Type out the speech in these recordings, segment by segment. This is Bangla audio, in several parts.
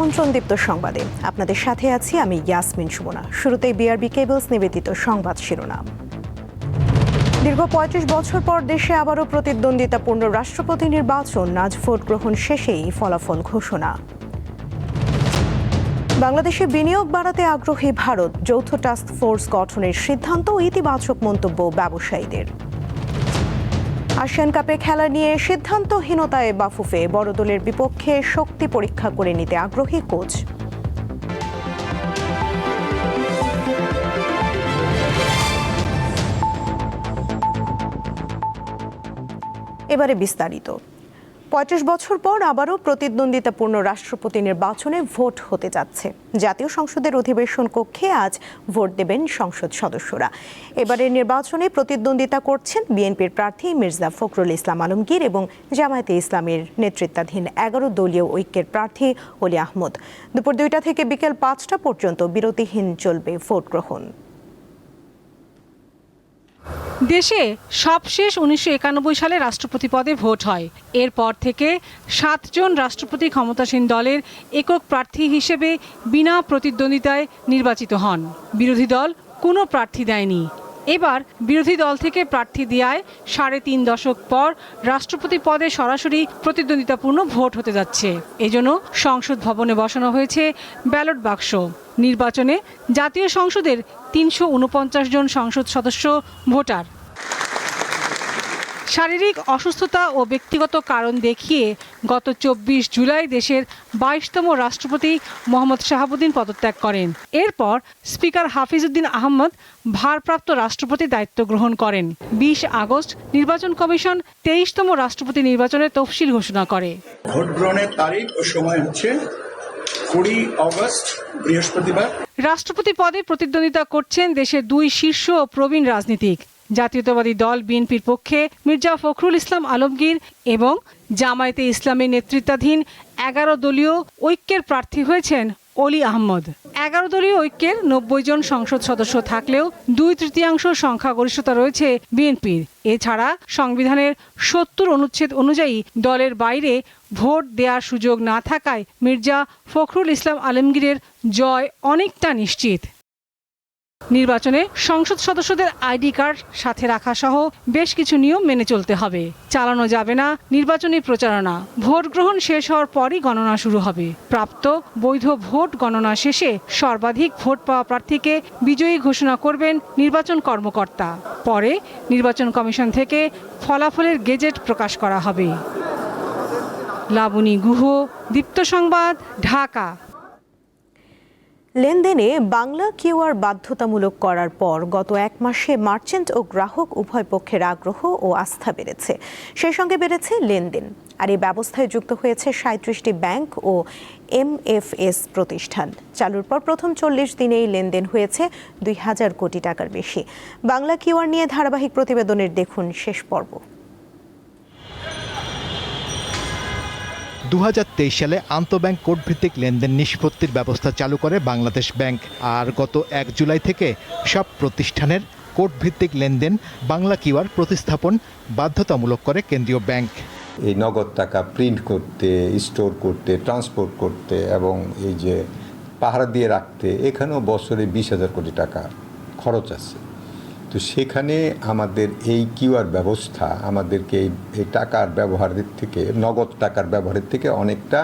আমন্ত্রণ দীপ্ত সংবাদে আপনাদের সাথে আছি আমি ইয়াসমিন সুমনা। শুরুতেই বিআরবি কেবলস নিবেদিত সংবাদ শিরোনাম। দীর্ঘ ৩৫ বছর পর দেশে আবারও প্রতিদ্বন্দ্বিতাপূর্ণ রাষ্ট্রপতি নির্বাচন, আজ ভোট গ্রহণ শেষেই ফলাফল ঘোষণা। বাংলাদেশে বিনিয়োগ বাড়াতে আগ্রহী ভারত, যৌথ টাস্ক ফোর্স গঠনের সিদ্ধান্ত, ইতিবাচক মন্তব্য ব্যবসায়ীদের। আসিয়ান কাপে খেলা নিয়ে সিদ্ধান্তহীনতায় বাফুফে, বড় দলের বিপক্ষে শক্তি পরীক্ষা করে নিতে আগ্রহী কোচ। এবারে বিস্তারিত। ৩৫ বছর পর আবারও প্রতিদ্বন্দ্বিতাপূর্ণ রাষ্ট্রপতি নির্বাচনে ভোট হতে যাচ্ছে। জাতীয় সংসদের অধিবেশন কক্ষে আজ ভোট দেবেন সংসদ সদস্যরা। এবারের নির্বাচনে প্রতিদ্বন্দ্বিতা করছেন বিএনপির প্রার্থী মির্জা ফখরুল ইসলাম আলমগীর এবং জামায়াতে ইসলামীর নেতৃত্বাধীন ১১ দলীয় ঐক্যের প্রার্থী অলি আহমদ। দুপুর ২টা থেকে বিকেল ৫টা পর্যন্ত বিরতিহীন চলবে ভোট গ্রহণ। দেশে সবশেষ ১৯৯১ সালে রাষ্ট্রপতি পদে ভোট হয়। এরপর থেকে ৭ জন রাষ্ট্রপতি ক্ষমতাসীন দলের একক প্রার্থী হিসেবে বিনা প্রতিদ্বন্দ্বিতায় নির্বাচিত হন। বিরোধী দল কোনো প্রার্থী দেয়নি। এবার বিরোধী দল থেকে প্রার্থী দেওয়ায় ৩.৫ দশক পর রাষ্ট্রপতি পদে সরাসরি প্রতিদ্বন্দ্বিতাপূর্ণ ভোট হতে যাচ্ছে। এজন্য সংসদ ভবনে বসানো হয়েছে ব্যালট বাক্স। নির্বাচনে জাতীয় সংসদের ৩৪৯ জন সংসদ সদস্য ভোটার। শারীরিক অসুস্থতা ও ব্যক্তিগত কারণ দেখিয়ে গত ২৪ জুলাই দেশের ২২তম রাষ্ট্রপতি মোহাম্মদ শাহাবুদ্দিন পদত্যাগ করেন। এরপর স্পিকার হাফিজউদ্দিন আহমদ ভারপ্রাপ্ত রাষ্ট্রপতির দায়িত্ব গ্রহণ করেন। ২০ আগস্ট নির্বাচন কমিশন ২৩তম রাষ্ট্রপতি নির্বাচনের তফসিল ঘোষণা করে। ভোট গ্রহণের তারিখ ও সময় হচ্ছে ২০ আগস্ট বৃহস্পতিবার। রাষ্ট্রপতি পদে প্রতিদ্বন্দ্বিতা করছেন দেশের দুই শীর্ষ ও প্রবীণ রাজনীতিক। জাতীয়তাবাদী দল বিএনপির পক্ষে মির্জা ফখরুল ইসলাম আলমগীর এবং জামায়াতে ইসলামীর নেতৃত্বাধীন ১১ দলীয় ঐক্যের প্রার্থী হয়েছেন অলি আহমদ। ১১ দলীয় ঐক্যের ৯০ জন সংসদ সদস্য থাকলেও ২/৩ সংখ্যাগরিষ্ঠতা রয়েছে বিএনপির। এছাড়া সংবিধানের ৭০ অনুচ্ছেদ অনুযায়ী দলের বাইরে ভোট দেওয়ার সুযোগ না থাকায় মির্জা ফখরুল ইসলাম আলমগীরের জয় অনেকটা নিশ্চিত। নির্বাচনে সংসদ সদস্যদের আইডি কার্ড সাথে রাখা সহ বেশ কিছু নিয়ম মেনে চলতে হবে। চালানো যাবে না নির্বাচনী প্রচারণা। ভোট গ্রহণ শেষ হওয়ার পরই গণনা শুরু হবে। প্রাপ্ত বৈধ ভোট গণনা শেষে সর্বাধিক ভোট পাওয়া প্রার্থীকে বিজয়ী ঘোষণা করবেন নির্বাচন কর্মকর্তা। পরে নির্বাচন কমিশন থেকে ফলাফলের গেজেট প্রকাশ করা হবে। লাবণী গুহ, দীপ্ত সংবাদ, ঢাকা। লেনদেনে বাংলা কিউআর বাধ্যতামূলক করার পর গত ১ মাসে মার্চেন্ট ও গ্রাহক উভয় পক্ষের আগ্রহ ও আস্থা বেড়েছে। সেই সঙ্গে বেড়েছে লেনদেন। আর এই ব্যবস্থায় যুক্ত হয়েছে ৩৭টি ব্যাংক ও এমএফএস প্রতিষ্ঠান। চালুর পর প্রথম ৪০ দিনেই লেনদেন হয়েছে ২,০০০ কোটি টাকার বেশি। বাংলা কিউআর নিয়ে ধারাবাহিক প্রতিবেদনের দেখুন শেষ পর্ব। ২০২৩ সালে আন্তঃব্যাংক কোডভিত্তিক লেনদেন নিষ্পত্তির ব্যবস্থা চালু করে বাংলাদেশ ব্যাংক। আর গত ১ জুলাই থেকে সব প্রতিষ্ঠানের কোডভিত্তিক লেনদেন বাংলা কিউআর প্রতিস্থাপন বাধ্যতামূলক করে কেন্দ্রীয় ব্যাংক। এই নগদ টাকা প্রিন্ট করতে, স্টোর করতে, ট্রান্সপোর্ট করতে এবং এই যে পাহারা দিয়ে রাখতে, এখানেও বছরে ২০,০০০ কোটি টাকা খরচ আছে। তো সেখানে আমাদের এই কিউআর ব্যবস্থা আমাদেরকে এই টাকার ব্যবহারের থেকে, নগদ টাকার ব্যবহারের থেকে অনেকটা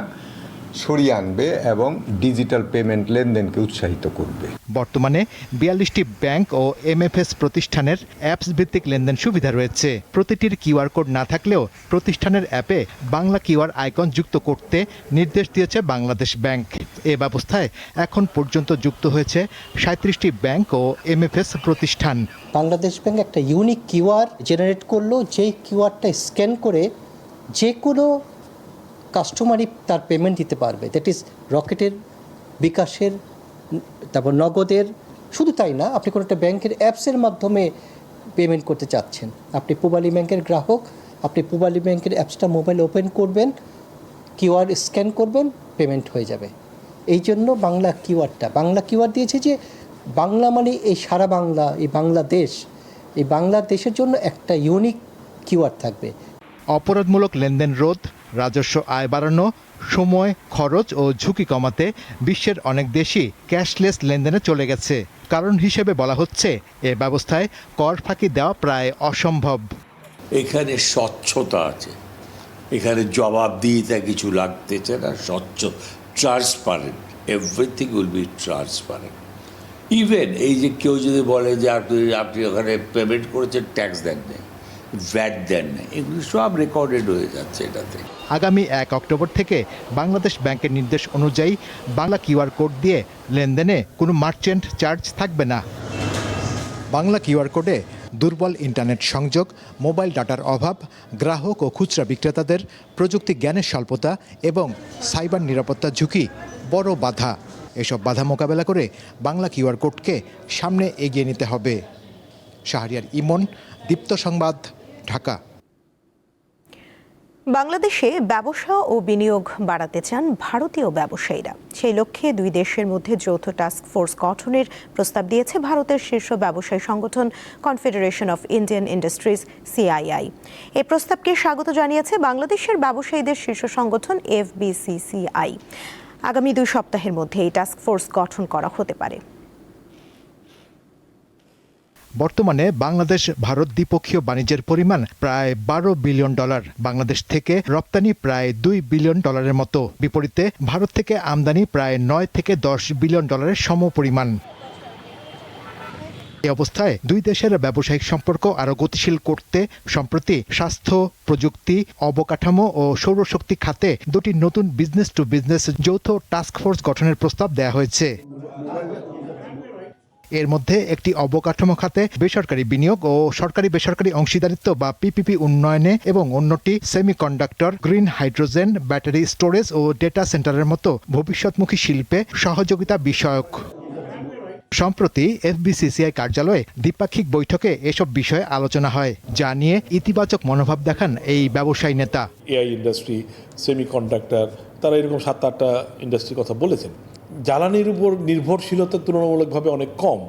সরিয়ে আনবে এবং ডিজিটাল পেমেন্ট লেনদেনকে উৎসাহিত করবে। বর্তমানে ৪২টি ব্যাংক ও এমএফএস প্রতিষ্ঠানের অ্যাপস ভিত্তিক লেনদেন সুবিধা রয়েছে। প্রতিটির কিউআর কোড না থাকলেও প্রতিষ্ঠানের অ্যাপে বাংলা কিউআর আইকন যুক্ত করতে নির্দেশ দিয়েছে বাংলাদেশ ব্যাংক। এ ব্যবস্থায় এখন পর্যন্ত যুক্ত হয়েছে ৩৭টি ব্যাংক ও এমএফএস প্রতিষ্ঠান। বাংলাদেশ ব্যাংক একটা ইউনিক কিউআর জেনারেট করলো, যেই কিউআরটা স্ক্যান করে যে কোনো কাস্টমারই তার পেমেন্ট দিতে পারবে। দ্যাট ইজ রকেটের, বিকাশের, তারপর নগদের। শুধু তাই না, আপনি কোনো একটা ব্যাংকের অ্যাপসের মাধ্যমে পেমেন্ট করতে চাচ্ছেন, আপনি পূবালী ব্যাংকের গ্রাহক, আপনি পূবালী ব্যাংকের অ্যাপসটা মোবাইল ওপেন করবেন, কিউআর স্ক্যান করবেন, পেমেন্ট হয়ে যাবে। এই জন্য বাংলা কিউআর দিয়েছে যে বাংলা মানে এই সারা বাংলা, এই বাংলাদেশ, এই বাংলাদেশের জন্য একটা ইউনিক কিউআর থাকবে। অপরাধমূলক লেনদেন রোধ, রাজস্ব আয় বাড়ানো, সময়, খরচ ও ঝুঁকি কমাতে বিশ্বের অনেক দেশই ক্যাশলেস লেনদেনে চলে গেছে। কারণ হিসেবে বলা হচ্ছে এ ব্যবস্থায় কর ফাঁকি দেওয়া প্রায় অসম্ভব। এখানে স্বচ্ছতা আছে, এখানে জবাবদিহিতা কিছু লাগতেছে না, স্বচ্ছ, transparent, everything will be transparent. Even এই যে কেউ যদি বলে যে আপনি ওখানে পেমেন্ট করেছেন, ট্যাক্স দেন নেই, ভ্যাট দেন নেই, এগুলো সব রেকর্ডেড হয়ে যাচ্ছে এটাতে। আগামী 1 অক্টোবর থেকে বাংলাদেশ ব্যাংকের নির্দেশ অনুযায়ী বাংলা কিউআর কোড দিয়ে লেনদেনে কোনো মার্চেন্ট চার্জ থাকবে না। বাংলা কিউআর কোডে দুর্বল ইন্টারনেট সংযোগ, মোবাইল ডাটার অভাব, গ্রাহক ও খুচরা বিক্রেতাদের প্রযুক্তি জ্ঞানের স্বল্পতা এবং সাইবার নিরাপত্তা ঝুঁকি বড় বাধা। এসব বাধা মোকাবেলা করে বাংলা কিউআর কোডকে সামনে এগিয়ে নিতে হবে। শাহরিয়ার ইমন, দীপ্ত সংবাদ, ঢাকা। বাংলাদেশে ব্যবসা ও বিনিয়োগ বাড়াতে চান ভারতীয় ব্যবসায়ীরা। সেই লক্ষ্যে দুই দেশের মধ্যে যৌথ টাস্ক ফোর্স গঠনের প্রস্তাব দিয়েছে ভারতের শীর্ষ ব্যবসায়ী সংগঠন confederation of Indian industries, CII। এই প্রস্তাবকে স্বাগত জানিয়েছে বাংলাদেশের ব্যবসায়ীদের শীর্ষ সংগঠন FBCCI। আগামী 2 সপ্তাহের মধ্যে এই টাস্ক ফোর্স গঠন করা হতে পারে। বর্তমানে বাংলাদেশ ভারত দ্বিপক্ষীয় বাণিজ্যের পরিমাণ প্রায় $12 বিলিয়ন। বাংলাদেশ থেকে রপ্তানি প্রায় $2 বিলিয়ন মতো। বিপরীতে ভারত থেকে আমদানি প্রায় $9 থেকে $10 বিলিয়ন সমপরিমাণ। এই অবস্থায় দুই দেশের ব্যবসায়িক সম্পর্ক আরও গতিশীল করতে সম্প্রতি স্বাস্থ্য, প্রযুক্তি, অবকাঠামো ও সৌরশক্তি খাতে দুটি নতুন বিজনেস টু বিজনেস যৌথ টাস্ক ফোর্স গঠনের প্রস্তাব দেওয়া হয়েছে। এর মধ্যে একটি অবকাঠামো খাতে বেসরকারি বিনিয়োগ ও সরকারি বেসরকারি অংশীদারিত্ব বা PPP উন্নয়নে এবং অন্যটি semiconductor, green hydrogen, battery storage ও ডেটা সেন্টারের মতো ভবিষ্যৎমুখী শিল্পে সহযোগিতা বিষয়ক। সম্প্রতি FBCCI কার্যালয়ে দ্বিপাক্ষিক বৈঠকে এসব বিষয়ে আলোচনা হয়, যা নিয়ে ইতিবাচক মনোভাব দেখান এই ব্যবসায়ী নেতা। AI ইন্ডাস্ট্রি, সেমিকন্ডাক্টর, তারা এরকম 7-8টা ইন্ডাস্ট্রির কথা বলেছেন। জ্বালানির উপর নির্ভরশীলতা তুলনামূলকভাবে অনেক কম।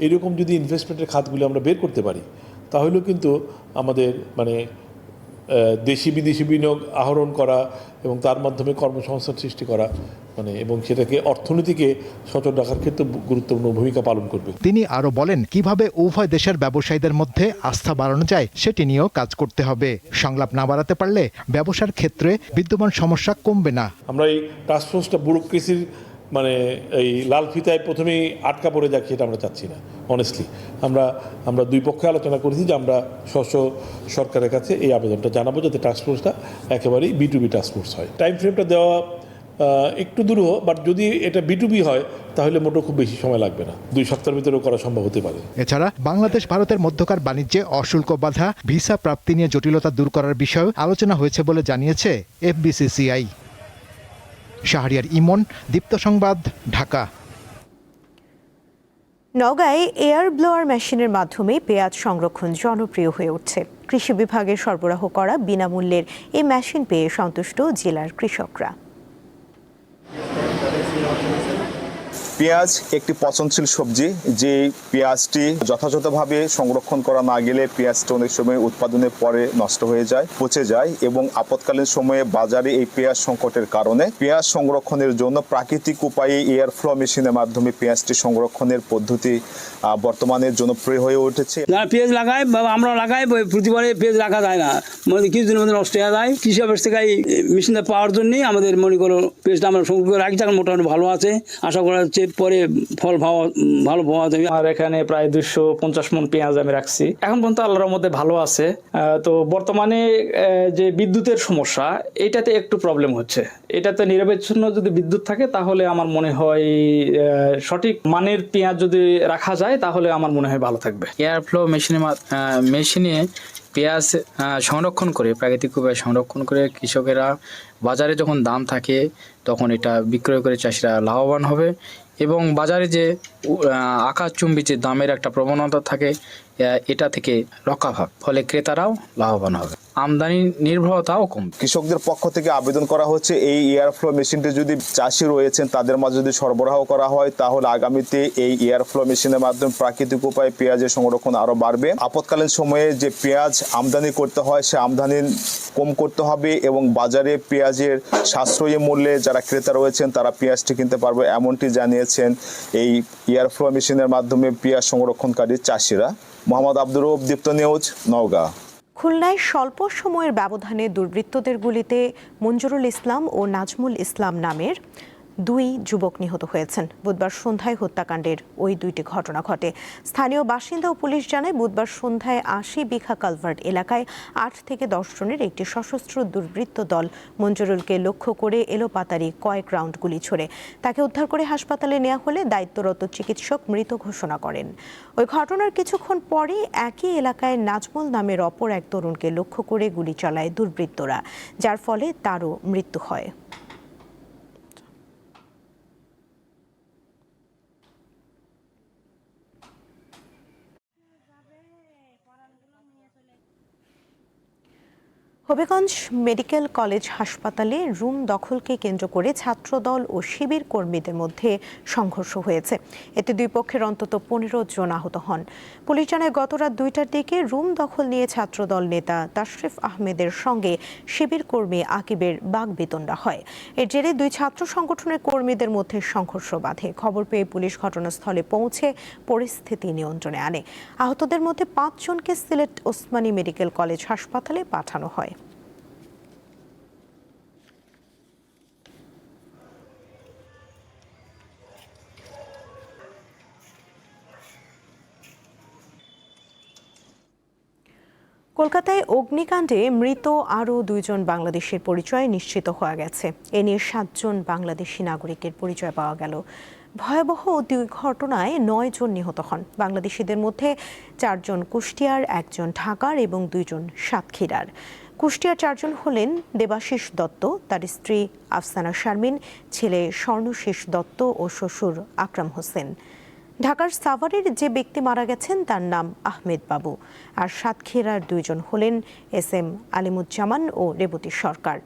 এরকম যদি ইনভেস্টমেন্টের খাতগুলি আমরা বের করতে পারি, তাহলেও কিন্তু আমাদের দেশি বিদেশি বিনিয়োগ আহরণ করা এবং তার মাধ্যমে কর্মসংস্থান সৃষ্টি করা এবং সেটাকে অর্থনীতিকে সচল রাখার ক্ষেত্রে গুরুত্বপূর্ণ ভূমিকা পালন করবে। তিনি আরও বলেন, কিভাবে উভয় দেশের ব্যবসায়ীদের মধ্যে আস্থা বাড়ানো যায় সেটি নিয়েও কাজ করতে হবে। সংলাপ না বাড়াতে পারলে ব্যবসার ক্ষেত্রে বিদ্যমান সমস্যা কমবে না। আমরা এই টাস্কফোর্সটা ব্যুরোক্রেসির এই লাল ফিতায় প্রথমেই আটকা পড়ে যাক, সেটা আমরা চাচ্ছি না। অনেস্টলি আমরা দুই পক্ষে আলোচনা করেছি যে আমরা সরকারের কাছে এই আবেদনটা জানাবো যাতে টাস্কফোর্সটা একেবারেই B2B টাস্কফোর্স হয়। টাইম ফ্রেমটা দেওয়া একটু দূর বাট যদি এটা B2B হয় তাহলে মোটেও খুব বেশি সময় লাগবে না, 2 সপ্তাহের ভিতরেও করা সম্ভব হতে পারে। এছাড়া বাংলাদেশ ভারতের মধ্যকার বাণিজ্যে অশুল্ক বাধা, ভিসা প্রাপ্তি নিয়ে জটিলতা দূর করার বিষয়েও আলোচনা হয়েছে বলে জানিয়েছে FBCCI। শাহরিয়ার ইমন, দীপ্ত সংবাদ, ঢাকা। নওগাঁয় এয়ার ব্লোয়ার মেশিনের মাধ্যমে পেঁয়াজ সংরক্ষণ জনপ্রিয় হয়ে উঠছে। কৃষি বিভাগের সরবরাহ করা বিনামূল্যের এই মেশিন পেয়ে সন্তুষ্ট জেলার কৃষকরা। পেঁয়াজ একটি পচনশীল সবজি, যে পেঁয়াজটি যথাযথভাবে সংরক্ষণ করা না গেলে পেঁয়াজটা অনেক সময় উৎপাদনের পরে নষ্ট হয়ে যায়, পচে যায় এবং আপৎকালীন সময়ে বাজারে এই পেঁয়াজ সংকটের কারণে পেঁয়াজ সংরক্ষণের জন্য প্রাকৃতিক উপায়ে এয়ার ফ্লো মেশিনের মাধ্যমে পেঁয়াজটি সংরক্ষণের পদ্ধতি বর্তমানে জনপ্রিয় হয়ে উঠেছে। পেঁয়াজ লাগাই বা আমরা লাগাই, প্রতিবারে পেঁয়াজ রাখা যায় না, কিছুদিনের মধ্যে নষ্ট হয়ে যায়। কৃষি অফিস থেকে এই মেশিনটা পাওয়ার জন্যই আমাদের মনে করো পেঁয়াজটা আমরা সংরক্ষণ করে রাখি, এখন মোটামুটি ভালো আছে। আশা করা হচ্ছে পরে ফল ভালো পাওয়া যাবে। আর এখানে প্রায় 250 মণ পেঁয়াজ আমি রাখছি, এখন পর্যন্ত আল্লাহর মধ্যে ভালো আছে। তো বর্তমানে যে বিদ্যুতের সমস্যা, এটাতে একটু প্রবলেম হচ্ছে। এটাতে নিরবচ্ছিন্ন যদি বিদ্যুৎ থাকে তাহলে আমার মনে হয় সঠিক মানের পেঁয়াজ যদি রাখা যায় তাহলে আমার মনে হয় ভালো থাকবে। এয়ার ফ্লো মেশিনে পেঁয়াজ সংরক্ষণ করে, প্রাকৃতিক উপায়ে সংরক্ষণ করে কৃষকেরা বাজারে যখন দাম থাকে তখন এটা বিক্রয় করে চাষিরা লাভবান হবে এবং বাজারে যে আকাশচুম্বী যে দামের একটা প্রবণতা থাকে এটা থেকে রক্ষা পাবে, ফলে ক্রেতারাও লাভবান হবে। আমদানি নির্ভরতাও কম। কৃষকদের পক্ষ থেকে আবেদন করা হচ্ছে এই এয়ারফ্লো মেশিনটি যদি চাষি রয়েছেন তাদের মাঝে যদি সরবরাহ করা হয় তাহলে আগামীতে এই এয়ারফ্লো মেশিনের মাধ্যমে প্রাকৃতিক উপায়ে পেঁয়াজের সংরক্ষণ আরো বাড়বে। আপৎকালীন সময়ে যে পেঁয়াজ আমদানি করতে হয় সে আমদানি কম করতে হবে এবং বাজারে পেঁয়াজের সাশ্রয়ী মূল্যে যারা ক্রেতা রয়েছেন তারা পেঁয়াজটি কিনতে পারবে, এমনটি জানিয়েছেন এই এয়ারফ্লো মেশিনের মাধ্যমে পেঁয়াজ সংরক্ষণকারী চাষিরা। মোহাম্মদ আব্দুর রউফ, দীপ্ত নিউজ, নওগাঁ। খুলনায় স্বল্প সময়ের ব্যবধানে দুর্বৃত্তদের গুলিতে মঞ্জুরুল ইসলাম ও নাজমুল ইসলাম নামের দুই যুবক নিহত হয়েছেন। বুধবার সন্ধ্যায় হত্যাকাণ্ডের ওই দুইটি ঘটনা ঘটে। স্থানীয় বাসিন্দা ও পুলিশ জানায় বুধবার সন্ধ্যায় ৮০ বিঘা কালভার্ট এলাকায় ৮ থেকে ১০ জনের একটি সশস্ত্র দুর্বৃত্ত দল মঞ্জুরুলকে লক্ষ্য করে এলোপাতাড়ি কয়েক রাউন্ড গুলি ছোড়ে। তাকে উদ্ধার করে হাসপাতালে নেওয়া হলে দায়িত্বরত চিকিৎসক মৃত ঘোষণা করেন। ওই ঘটনার কিছুক্ষণ পরে একই এলাকায় নাজমুল নামের অপর এক তরুণকে লক্ষ্য করে গুলি চালায় দুর্বৃত্তরা, যার ফলে তারও মৃত্যু হয়। হবিগঞ্জ মেডিকেল কলেজ হাসপাতালে রুম দখলকে কেন্দ্র করে ছাত্রদল ও শিবির কর্মীদের মধ্যে সংঘর্ষ হয়েছে। এতে দুই পক্ষের অন্তত ১৫ জন আহত হন। পুলিশ জানায় গত রাত ২টার দিকে রুম দখল নিয়ে ছাত্রদল নেতা তাশরিফ আহমেদের সঙ্গে শিবির কর্মী আকিবের বাগবিতণ্ডা হয়। এর জেরে দুই ছাত্র সংগঠনের কর্মীদের মধ্যে সংঘর্ষ বাধে। খবর পেয়ে পুলিশ ঘটনাস্থলে পৌঁছে পরিস্থিতি নিয়ন্ত্রণে আনে। আহতদের মধ্যে ৫ জনকে সিলেট ওসমানী মেডিকেল কলেজ হাসপাতালে পাঠানো হয়। কলকাতায় অগ্নিকাণ্ডে মৃত আরও ২ জন বাংলাদেশের পরিচয় নিশ্চিত হয়ে গেছে। এ নিয়ে ৭ জন বাংলাদেশি নাগরিকের পরিচয় পাওয়া গেল। ভয়াবহ দুই ঘটনায় ৯ জন নিহত হন। বাংলাদেশিদের মধ্যে ৪ জন কুষ্টিয়ার, ১ জন ঢাকার এবং ২ জন সাতক্ষীরার। কুষ্টিয়ার ৪ জন হলেন দেবাশিস দত্ত, তার স্ত্রী আফসানা শারমিন, ছেলে স্বর্ণশেষ দত্ত ও শ্বশুর আকরাম হোসেন। ঢাকার সাভারের যে ব্যক্তি মারা গেছেন তার নাম আহমেদ বাবু। আর সাতক্ষীরার ২ জন হলেন SM আলিমুজ্জামান ও রেবতী সরকার।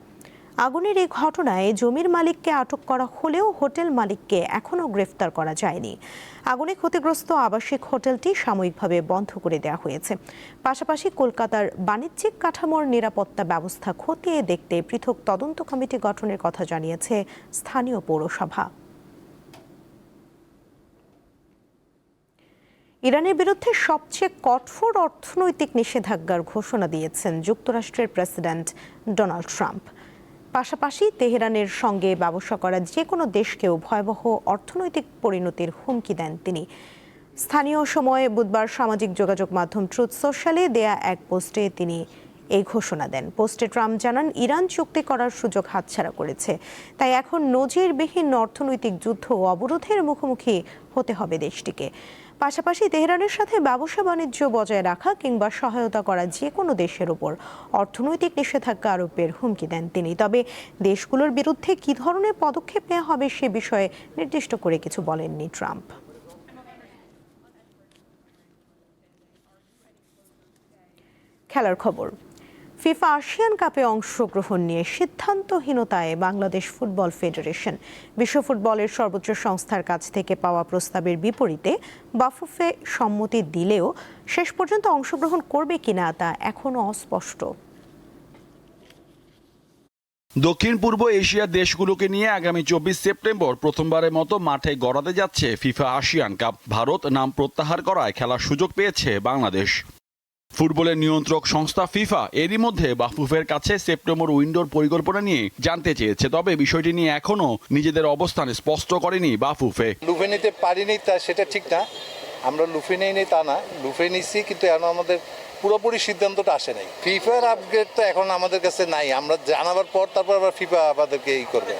আগুনের এই ঘটনায় জমির মালিককে আটক করা হলেও হোটেল মালিককে এখনও গ্রেফতার করা যায়নি। আগুনে ক্ষতিগ্রস্ত আবাসিক হোটেলটি সাময়িকভাবে বন্ধ করে দেওয়া হয়েছে। পাশাপাশি কলকাতার বাণিজ্যিক কাঠামোর নিরাপত্তা ব্যবস্থা খতিয়ে দেখতে পৃথক তদন্ত কমিটি গঠনের কথা জানিয়েছে স্থানীয় পৌরসভা। ইরানের বিরুদ্ধে সবচেয়ে কঠোর অর্থনৈতিক নিষেধাজ্ঞার ঘোষণা দিয়েছেন যুক্তরাষ্ট্রের প্রেসিডেন্ট ডোনাল্ড ট্রাম্প। পাশাপাশি তেহরানের সঙ্গে ব্যবসা করা যে কোনো দেশকেও ভয়াবহ অর্থনৈতিক পরিণতির হুমকি দেন তিনি। স্থানীয় সময় বুধবার সামাজিক যোগাযোগ মাধ্যম ট্রুথ সোশ্যালে দেয়া এক পোস্টে তিনি এই ঘোষণা দেন। পোস্টে ট্রাম্প জানান, ইরান চুক্তি করার সুযোগ হাতছাড়া করেছে, তাই এখন নজিরবিহীন অর্থনৈতিক যুদ্ধ ও অবরোধের মুখোমুখি হতে হবে দেশটিকে। পাশাপাশি তেহরানের সাথে ব্যবসা বাণিজ্য বজায় রাখা কিংবা সহায়তা করা যে কোনো দেশের উপর অর্থনৈতিক নিষেধাজ্ঞা আরোপের হুমকি দেন তিনি। তবে দেশগুলোর বিরুদ্ধে কী ধরনের পদক্ষেপ নেওয়া হবে সে বিষয়ে নির্দিষ্ট করে কিছু বলেননি ট্রাম্প। খেলার খবর। ফিফা এশিয়ান কাপে অংশগ্রহণ নিয়ে সিদ্ধান্তহীনতায় বাংলাদেশ ফুটবল ফেডারেশন। বিশ্ব ফুটবলের সর্বোচ্চ সংস্থার কাছ থেকে পাওয়া প্রস্তাবের বিপরীতে বাফুফে সম্মতি দিলেও শেষ পর্যন্ত অংশগ্রহণ করবে কিনা তা এখনও অস্পষ্ট। দক্ষিণ পূর্ব এশিয়ার দেশগুলোকে নিয়ে আগামী ২৪ সেপ্টেম্বর প্রথমবারের মতো মাঠে গড়াতে যাচ্ছে ফিফা এশিয়ান কাপ। ভারত নাম প্রত্যাহার করায় খেলার সুযোগ পেয়েছে বাংলাদেশ। ফুটবলের নিয়ন্ত্রক সংস্থা ফিফা এরই মধ্যে বাফুফের কাছে সেপ্টেম্বর উইন্ডোর পরিকল্পনা নিয়ে জানতে চেয়েছে। তবে বিষয়টি নিয়ে এখনও নিজেদের অবস্থান স্পষ্ট করেনি বাফুফে। লুফে নিতে পারিনি তা সেটা ঠিক না, আমরা লুফে নেই তা না, লুফে নিচ্ছি, কিন্তু এখন আমাদের পুরোপুরি সিদ্ধান্তটা আসে নাই। ফিফার আপগ্রেড তো এখন আমাদের কাছে নাই, আমরা জানাবার পর তারপর আবার ফিফা আমাদেরকে করবে।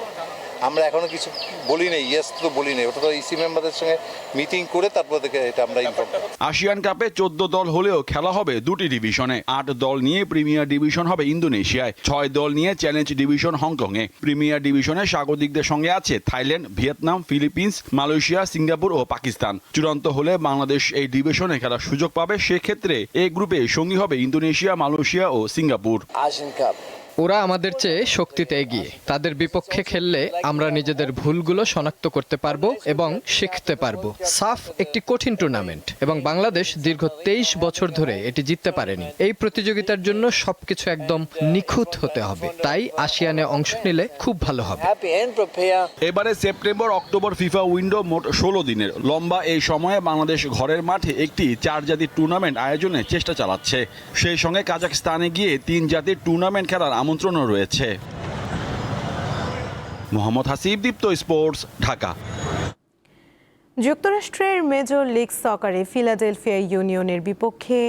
আমরা এখনো কিছু বলি নেই, ইয়েস তো বলি নেই, ওটা তো ইসি মেম্বারদের সঙ্গে মিটিং করে তারপর থেকে এটা আমরা ইনফর্ম করব। আসিয়ান কাপে 14 দল হলেও খেলা হবে দুটি ডিভিশনে। 8 দল নিয়ে প্রিমিয়ার ডিভিশন হবে ইন্দোনেশিয়ায়, 6 দল নিয়ে চ্যালেঞ্জ ডিভিশন হংকংয়ে। প্রিমিয়ার ডিভিশনে স্বাগতিকদের সঙ্গে আছে Thailand, Vietnam, Philippines, Malaysia, Singapore ও পাকিস্তান। চূড়ান্ত হলে বাংলাদেশ এই ডিভিশনে খেলার সুযোগ পাবে। সেক্ষেত্রে এই গ্রুপে সঙ্গী হবে ইন্দোনেশিয়া, মালয়েশিয়া ও সিঙ্গাপুর। আসিয়ান কাপ ওরা আমাদের চেয়ে শক্তিতে এগিয়ে। তাদের বিপক্ষে খেললে আমরা নিজেদের ভুলগুলো শনাক্ত করতে পারবো এবং শিখতে পারবো। সাফ একটি কঠিন টুর্নামেন্ট এবং বাংলাদেশ দীর্ঘ 23 বছর ধরে এটি জিততে পারেনি। এই প্রতিযোগিতার জন্য সবকিছু একদম নিখুঁত হতে হবে, তাই আসিয়ানে অংশ নিলে খুব ভালো হবে। এবারে সেপ্টেম্বর অক্টোবর ফিফা উইন্ডো মোট 16 দিনের। লম্বা এই সময়ে বাংলাদেশ ঘরের মাঠে একটি 4 জাতির টুর্নামেন্ট আয়োজনের চেষ্টা চালাচ্ছে। সেই সঙ্গে কাজাখস্তানে গিয়ে 3 জাতির টুর্নামেন্ট খেলার আমন্ত্রণও রয়েছে। মোহাম্মদ হাসিব, দীপ্ত স্পোর্টস, ঢাকা। যুক্তরাষ্ট্রের মেজর লিগ সকারে ফিলাডেলফিয়া ইউনিয়নের বিপক্ষে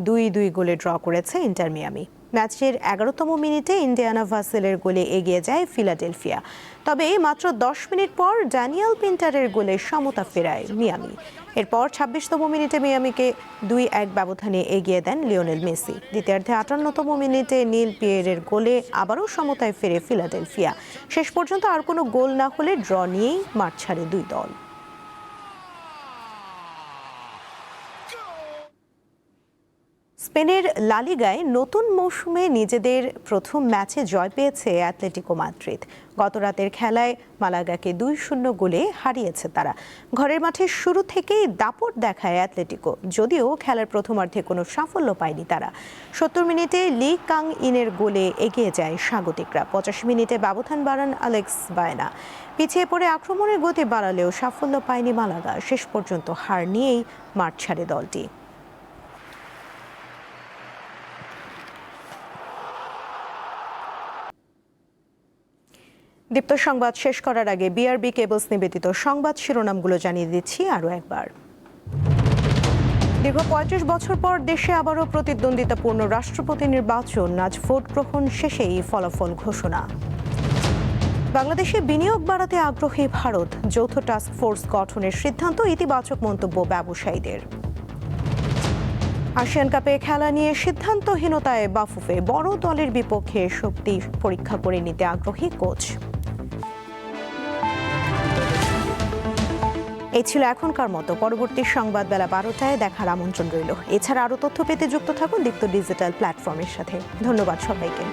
2-2 গোলে ড্র করেছে ইন্টার মিয়ামি। ম্যাচের 11তম মিনিটে ইন্ডিয়ানা ভাসেলের গোলে এগিয়ে যায় ফিলাডেলফিয়া। তবে মাত্র 10 মিনিট পর ড্যানিয়েল পিন্টারের গোলে সমতা ফেরায় মিয়ামি। এরপর 26তম মিনিটে মিয়ামিকে 2-1 ব্যবধানে এগিয়ে দেন লিওনেল মেসি। দ্বিতীয়ার্ধে 58তম মিনিটে নীল পিয়েরের গোলে আবারও সমতায় ফেরে ফিলাডেলফিয়া। শেষ পর্যন্ত আর কোনো গোল না হলে ড্র নিয়েই মাঠ ছাড়ে দুই দল। স্পেনের লা লিগায় নতুন মৌসুমে নিজেদের প্রথম ম্যাচে জয় পেয়েছে অ্যাটলেটিকো মাদ্রিদ। গত রাতের খেলায় মালাগাকে 2-0 গোলে হারিয়েছে তারা। ঘরের মাঠে শুরু থেকেই দাপট দেখায় অ্যাটলেটিকো, যদিও খেলার প্রথমার্ধে কোনো সাফল্য পায়নি তারা। 70 মিনিটে লি কাং ইনের গোলে এগিয়ে যায় স্বাগতিকরা। 85 মিনিটে ব্যবধান বাড়ান আলেক্স বায়না। পিছিয়ে পড়ে আক্রমণের গতি বাড়ালেও সাফল্য পায়নি মালাগা। শেষ পর্যন্ত হার নিয়েই মাঠ ছাড়ে দলটি। দীপ্ত সংবাদ শেষ করার আগে বিআরবি কেবলস নিবেদিত সংবাদ শিরোনামগুলো জানিয়ে দিচ্ছি আরও একবার। দীর্ঘ 35 বছর পর দেশে আবারও প্রতিদ্বন্দ্বিতাপূর্ণ রাষ্ট্রপতি নির্বাচন। আজ ভোট গ্রহণ শেষেই ফলাফল ঘোষণা। বাংলাদেশে বিনিয়োগ বাড়াতে আগ্রহী ভারত। যৌথ টাস্ক ফোর্স গঠনের সিদ্ধান্ত, ইতিবাচক মন্তব্য ব্যবসায়ীদের। আসিয়ান কাপে খেলা নিয়ে সিদ্ধান্তহীনতায় বাফুফে। বড় দলের বিপক্ষে শক্তি পরীক্ষা করে নিতে আগ্রহী কোচ। এই ছিল এখনকার মতো। পরবর্তী সংবাদ বেলা 12টায় দেখার আমন্ত্রণ রইল। এছাড়া আরও তথ্য পেতে যুক্ত থাকুন দীপ্ত ডিজিটাল প্ল্যাটফর্মের সাথে। ধন্যবাদ সবাইকে।